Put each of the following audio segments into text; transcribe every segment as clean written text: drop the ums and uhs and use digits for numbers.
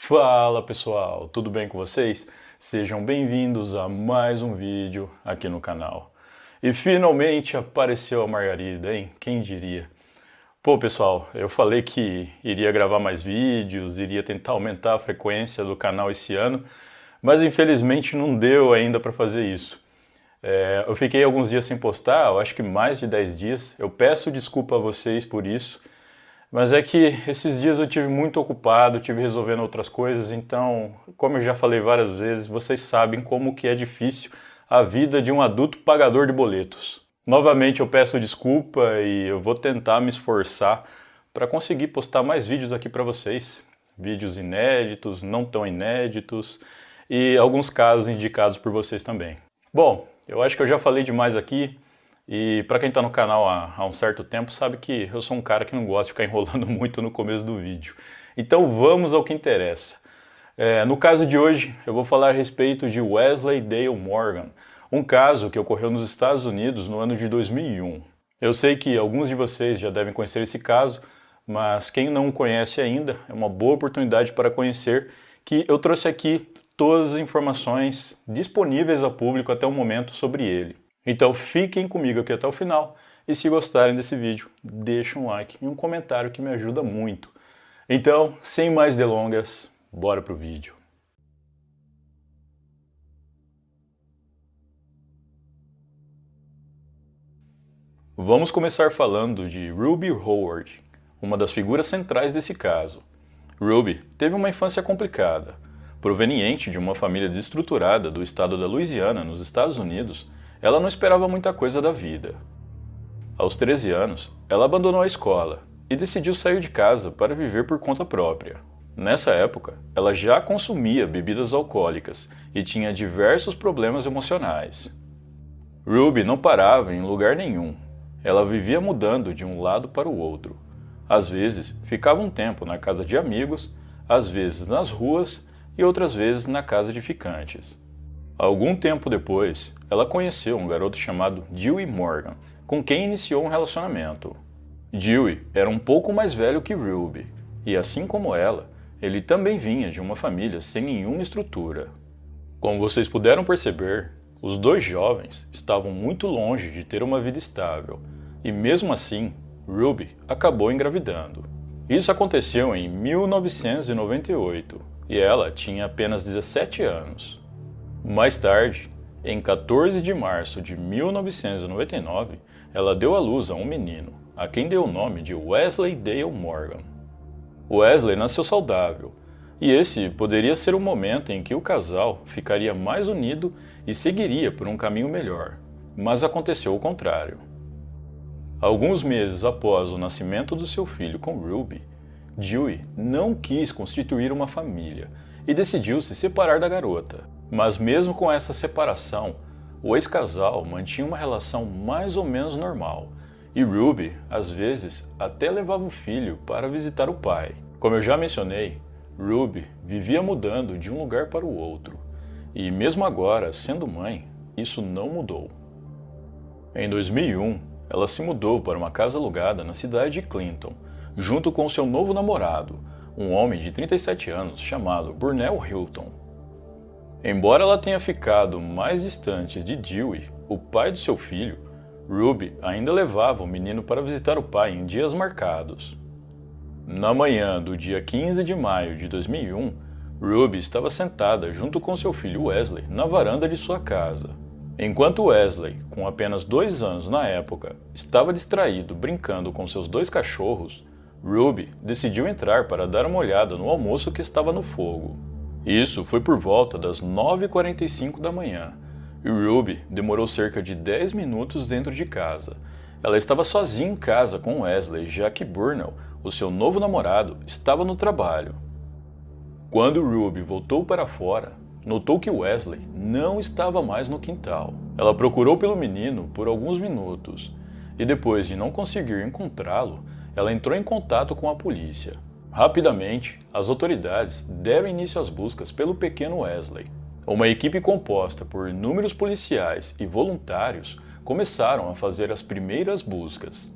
Fala pessoal, tudo bem com vocês? Sejam bem-vindos a mais um vídeo aqui no canal. E finalmente apareceu a Margarida, hein? Quem diria? Pô pessoal, eu falei que iria gravar mais vídeos, iria tentar aumentar a frequência do canal esse ano, mas infelizmente não deu ainda para fazer isso. Eu fiquei alguns dias sem postar, eu acho que mais de 10 dias. Eu peço desculpa a vocês por isso. Mas é que esses dias eu tive muito ocupado, tive resolvendo outras coisas, então, como eu já falei várias vezes, vocês sabem como que é difícil a vida de um adulto pagador de boletos. Novamente eu peço desculpa e eu vou tentar me esforçar para conseguir postar mais vídeos aqui para vocês. Vídeos inéditos, não tão inéditos e alguns casos indicados por vocês também. Bom, eu acho que eu já falei demais aqui. E para quem está no canal há um certo tempo sabe que eu sou um cara que não gosta de ficar enrolando muito no começo do vídeo. Então vamos ao que interessa. No caso de hoje eu vou falar a respeito de Wesley Dale Morgan, um caso que ocorreu nos Estados Unidos no ano de 2001. Eu sei que alguns de vocês já devem conhecer esse caso, mas quem não o conhece ainda é uma boa oportunidade para conhecer, que eu trouxe aqui todas as informações disponíveis ao público até o momento sobre ele. Então fiquem comigo aqui até o final e se gostarem desse vídeo, deixem um like e um comentário que me ajuda muito. Então, sem mais delongas, bora pro vídeo. Vamos começar falando de Ruby Howard, uma das figuras centrais desse caso. Ruby teve uma infância complicada. Proveniente de uma família desestruturada do estado da Louisiana, nos Estados Unidos, ela não esperava muita coisa da vida. Aos 13 anos, ela abandonou a escola e decidiu sair de casa para viver por conta própria. Nessa época, ela já consumia bebidas alcoólicas e tinha diversos problemas emocionais. Ruby não parava em lugar nenhum. Ela vivia mudando de um lado para o outro. Às vezes, ficava um tempo na casa de amigos, às vezes nas ruas e outras vezes na casa de ficantes. Algum tempo depois, ela conheceu um garoto chamado Dewey Morgan, com quem iniciou um relacionamento. Dewey era um pouco mais velho que Ruby, e assim como ela, ele também vinha de uma família sem nenhuma estrutura. Como vocês puderam perceber, os dois jovens estavam muito longe de ter uma vida estável, e mesmo assim, Ruby acabou engravidando. Isso aconteceu em 1998, e ela tinha apenas 17 anos. Mais tarde, em 14 de março de 1999, ela deu à luz a um menino, a quem deu o nome de Wesley Dale Morgan. Wesley nasceu saudável, e esse poderia ser o momento em que o casal ficaria mais unido e seguiria por um caminho melhor, mas aconteceu o contrário. Alguns meses após o nascimento do seu filho com Ruby, Dewey não quis constituir uma família e decidiu se separar da garota. Mas mesmo com essa separação, o ex-casal mantinha uma relação mais ou menos normal, e Ruby, às vezes, até levava o filho para visitar o pai. Como eu já mencionei, Ruby vivia mudando de um lugar para o outro, e mesmo agora, sendo mãe, isso não mudou. Em 2001, ela se mudou para uma casa alugada na cidade de Clinton, junto com seu novo namorado, um homem de 37 anos chamado Burnell Hilton. Embora ela tenha ficado mais distante de Dewey, o pai do seu filho, Ruby ainda levava o menino para visitar o pai em dias marcados. Na manhã do dia 15 de maio de 2001, Ruby estava sentada junto com seu filho Wesley na varanda de sua casa. Enquanto Wesley, com apenas 2 anos na época, estava distraído brincando com seus 2 cachorros, Ruby decidiu entrar para dar uma olhada no almoço que estava no fogo. Isso foi por volta das 9h45 da manhã, e Ruby demorou cerca de 10 minutos dentro de casa. Ela estava sozinha em casa com Wesley, já que Burnell, o seu novo namorado, estava no trabalho. Quando Ruby voltou para fora, notou que Wesley não estava mais no quintal. Ela procurou pelo menino por alguns minutos, e depois de não conseguir encontrá-lo, ela entrou em contato com a polícia. Rapidamente, as autoridades deram início às buscas pelo pequeno Wesley. Uma equipe composta por inúmeros policiais e voluntários começaram a fazer as primeiras buscas.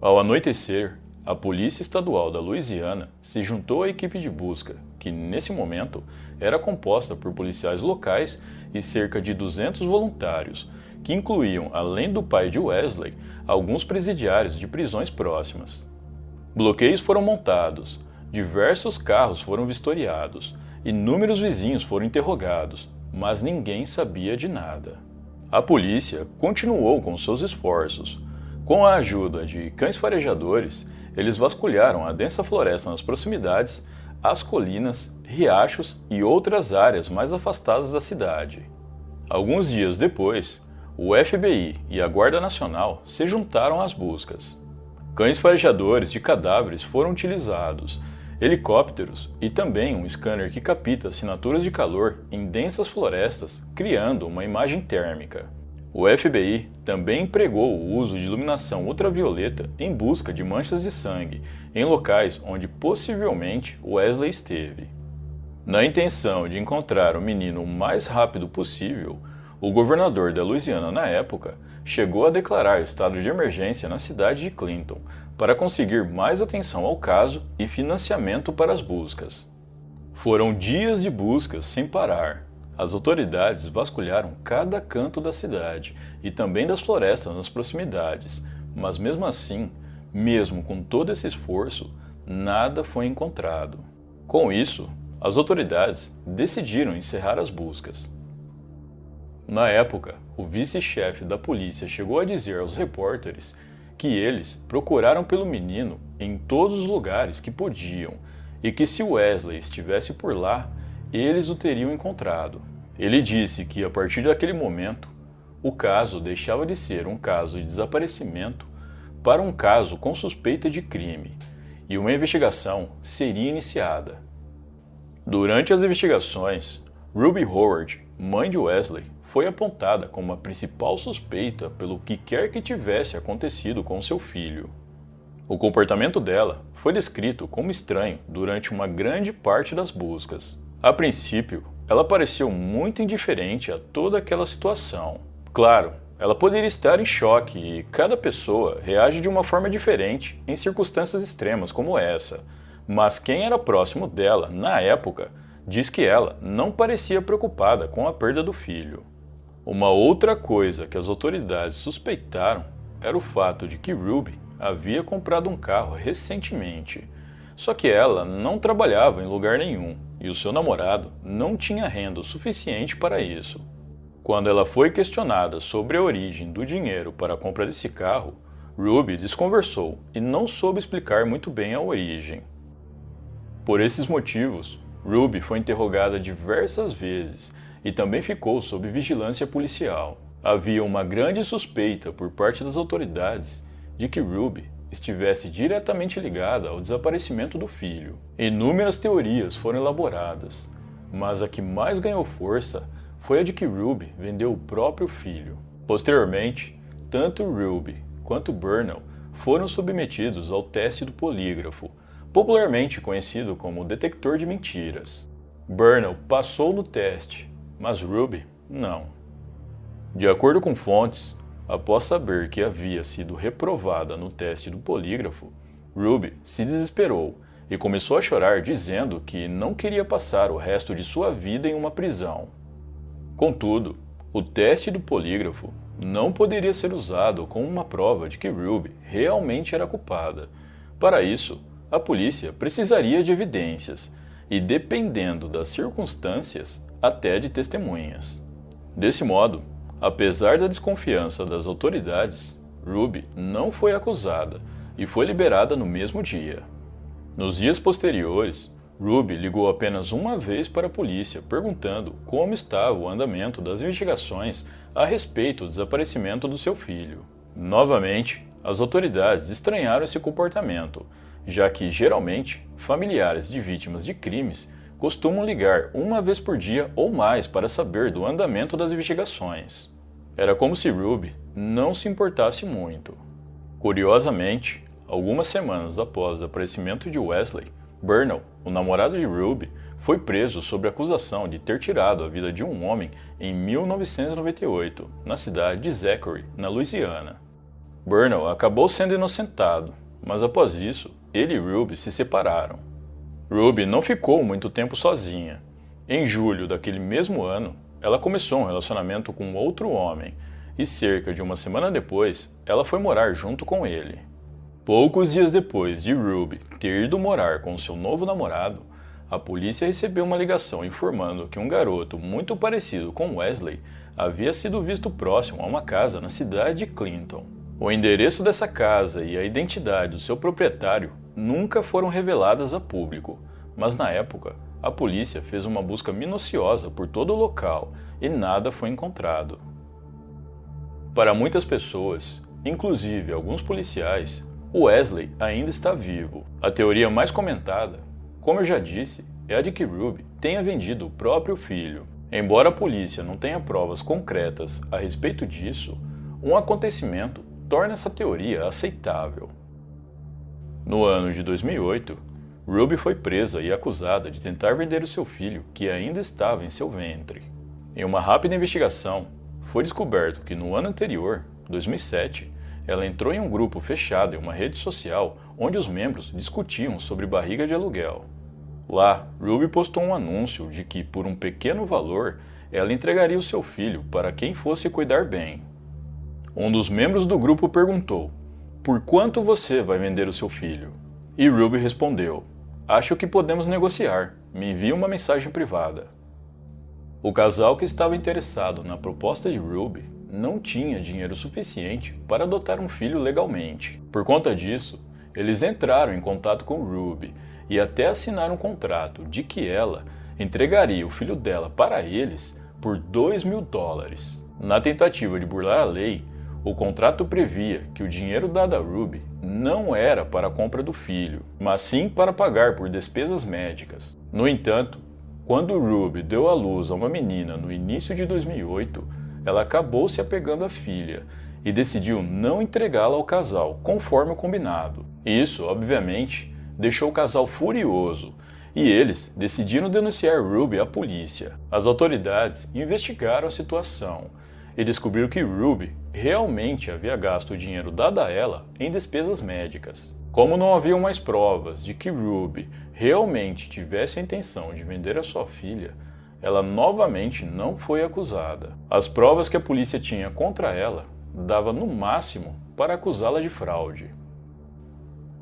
Ao anoitecer, a Polícia Estadual da Louisiana se juntou à equipe de busca, que nesse momento era composta por policiais locais e cerca de 200 voluntários, que incluíam, além do pai de Wesley, alguns presidiários de prisões próximas. Bloqueios foram montados, diversos carros foram vistoriados, inúmeros vizinhos foram interrogados, mas ninguém sabia de nada. A polícia continuou com seus esforços. Com a ajuda de cães farejadores, eles vasculharam a densa floresta nas proximidades, as colinas, riachos e outras áreas mais afastadas da cidade. Alguns dias depois, o FBI e a Guarda Nacional se juntaram às buscas. Cães farejadores de cadáveres foram utilizados, helicópteros e também um scanner que capta assinaturas de calor em densas florestas, criando uma imagem térmica. O FBI também empregou o uso de iluminação ultravioleta em busca de manchas de sangue em locais onde possivelmente Wesley esteve. Na intenção de encontrar o menino o mais rápido possível, o governador da Louisiana na época chegou a declarar estado de emergência na cidade de Clinton para conseguir mais atenção ao caso e financiamento para as buscas. Foram dias de buscas sem parar. As autoridades vasculharam cada canto da cidade e também das florestas nas proximidades, mas mesmo assim, mesmo com todo esse esforço, nada foi encontrado. Com isso, as autoridades decidiram encerrar as buscas. Na época, o vice-chefe da polícia chegou a dizer aos repórteres que eles procuraram pelo menino em todos os lugares que podiam e que se Wesley estivesse por lá, eles o teriam encontrado. Ele disse que a partir daquele momento, o caso deixava de ser um caso de desaparecimento para um caso com suspeita de crime e uma investigação seria iniciada. Durante as investigações, Ruby Howard, mãe de Wesley, foi apontada como a principal suspeita pelo que quer que tivesse acontecido com seu filho. O comportamento dela foi descrito como estranho durante uma grande parte das buscas. A princípio, ela pareceu muito indiferente a toda aquela situação. Claro, ela poderia estar em choque e cada pessoa reage de uma forma diferente em circunstâncias extremas como essa, mas quem era próximo dela na época diz que ela não parecia preocupada com a perda do filho. Uma outra coisa que as autoridades suspeitaram era o fato de que Ruby havia comprado um carro recentemente, só que ela não trabalhava em lugar nenhum e o seu namorado não tinha renda o suficiente para isso. Quando ela foi questionada sobre a origem do dinheiro para a compra desse carro, Ruby desconversou e não soube explicar muito bem a origem. Por esses motivos, Ruby foi interrogada diversas vezes e também ficou sob vigilância policial. Havia uma grande suspeita por parte das autoridades de que Ruby estivesse diretamente ligada ao desaparecimento do filho. Inúmeras teorias foram elaboradas, mas a que mais ganhou força foi a de que Ruby vendeu o próprio filho. Posteriormente, tanto Ruby quanto Burnell foram submetidos ao teste do polígrafo, popularmente conhecido como detector de mentiras. Burnell passou no teste, mas Ruby não. De acordo com fontes, após saber que havia sido reprovada no teste do polígrafo, Ruby se desesperou e começou a chorar dizendo que não queria passar o resto de sua vida em uma prisão. Contudo, o teste do polígrafo não poderia ser usado como uma prova de que Ruby realmente era culpada. Para isso, a polícia precisaria de evidências e, dependendo das circunstâncias, até de testemunhas. Desse modo, apesar da desconfiança das autoridades, Ruby não foi acusada e foi liberada no mesmo dia. Nos dias posteriores, Ruby ligou apenas uma vez para a polícia perguntando como estava o andamento das investigações a respeito do desaparecimento do seu filho. Novamente, as autoridades estranharam esse comportamento, já que, geralmente, familiares de vítimas de crimes costumam ligar uma vez por dia ou mais para saber do andamento das investigações. Era como se Ruby não se importasse muito. Curiosamente, algumas semanas após o desaparecimento de Wesley, Burnell, o namorado de Ruby, foi preso sob acusação de ter tirado a vida de um homem em 1998, na cidade de Zachary, na Louisiana. Burnell acabou sendo inocentado, mas após isso, ele e Ruby se separaram. Ruby não ficou muito tempo sozinha. Em julho daquele mesmo ano, ela começou um relacionamento com outro homem e cerca de uma semana depois, ela foi morar junto com ele. Poucos dias depois de Ruby ter ido morar com seu novo namorado, a polícia recebeu uma ligação informando que um garoto muito parecido com Wesley havia sido visto próximo a uma casa na cidade de Clinton. O endereço dessa casa e a identidade do seu proprietário nunca foram reveladas a público, mas na época, a polícia fez uma busca minuciosa por todo o local e nada foi encontrado. Para muitas pessoas, inclusive alguns policiais, Wesley ainda está vivo. A teoria mais comentada, como eu já disse, é a de que Ruby tenha vendido o próprio filho. Embora a polícia não tenha provas concretas a respeito disso, um acontecimento torna essa teoria aceitável. No ano de 2008, Ruby foi presa e acusada de tentar vender o seu filho, que ainda estava em seu ventre. Em uma rápida investigação, foi descoberto que no ano anterior, 2007, ela entrou em um grupo fechado em uma rede social onde os membros discutiam sobre barriga de aluguel. Lá, Ruby postou um anúncio de que, por um pequeno valor, ela entregaria o seu filho para quem fosse cuidar bem. Um dos membros do grupo perguntou: "Por quanto você vai vender o seu filho?" E Ruby respondeu: "Acho que podemos negociar. Me envie uma mensagem privada." O casal que estava interessado na proposta de Ruby não tinha dinheiro suficiente para adotar um filho legalmente. Por conta disso, eles entraram em contato com Ruby e até assinaram um contrato de que ela entregaria o filho dela para eles por $2.000. Na tentativa de burlar a lei, o contrato previa que o dinheiro dado a Ruby não era para a compra do filho, mas sim para pagar por despesas médicas. No entanto, quando Ruby deu à luz a uma menina no início de 2008, ela acabou se apegando à filha e decidiu não entregá-la ao casal, conforme o combinado. Isso, obviamente, deixou o casal furioso e eles decidiram denunciar Ruby à polícia. As autoridades investigaram a situação e descobriram que Ruby realmente havia gasto o dinheiro dado a ela em despesas médicas. Como não haviam mais provas de que Ruby realmente tivesse a intenção de vender a sua filha, ela novamente não foi acusada. As provas que a polícia tinha contra ela dava no máximo para acusá-la de fraude.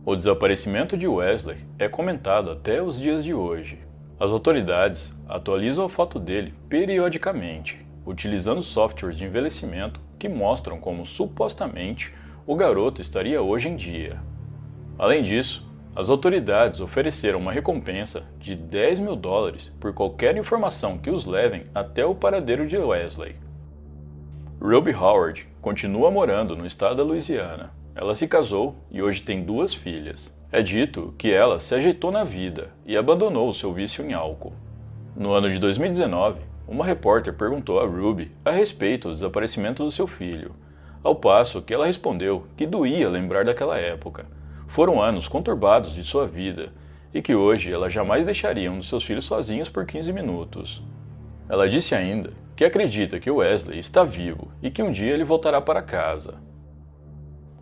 O desaparecimento de Wesley é comentado até os dias de hoje. As autoridades atualizam a foto dele periodicamente, utilizando softwares de envelhecimento que mostram como supostamente o garoto estaria hoje em dia. Além disso, as autoridades ofereceram uma recompensa de $10.000 por qualquer informação que os levem até o paradeiro de Wesley. Ruby Howard continua morando no estado da Louisiana. Ela se casou e hoje tem 2 filhas. É dito que ela se ajeitou na vida e abandonou o seu vício em álcool. No ano de 2019, uma repórter perguntou a Ruby a respeito do desaparecimento do seu filho, ao passo que ela respondeu que doía lembrar daquela época. Foram anos conturbados de sua vida e que hoje ela jamais deixaria um dos seus filhos sozinhos por 15 minutos. Ela disse ainda que acredita que Wesley está vivo e que um dia ele voltará para casa.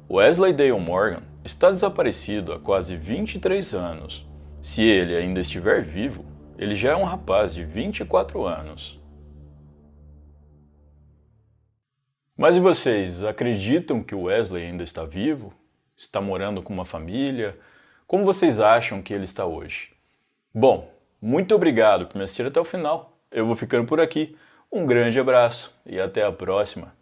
Wesley Dale Morgan está desaparecido há quase 23 anos. Se ele ainda estiver vivo, ele já é um rapaz de 24 anos. Mas e vocês, acreditam que Wesley ainda está vivo? Está morando com uma família? Como vocês acham que ele está hoje? Bom, muito obrigado por me assistir até o final. Eu vou ficando por aqui. Um grande abraço e até a próxima.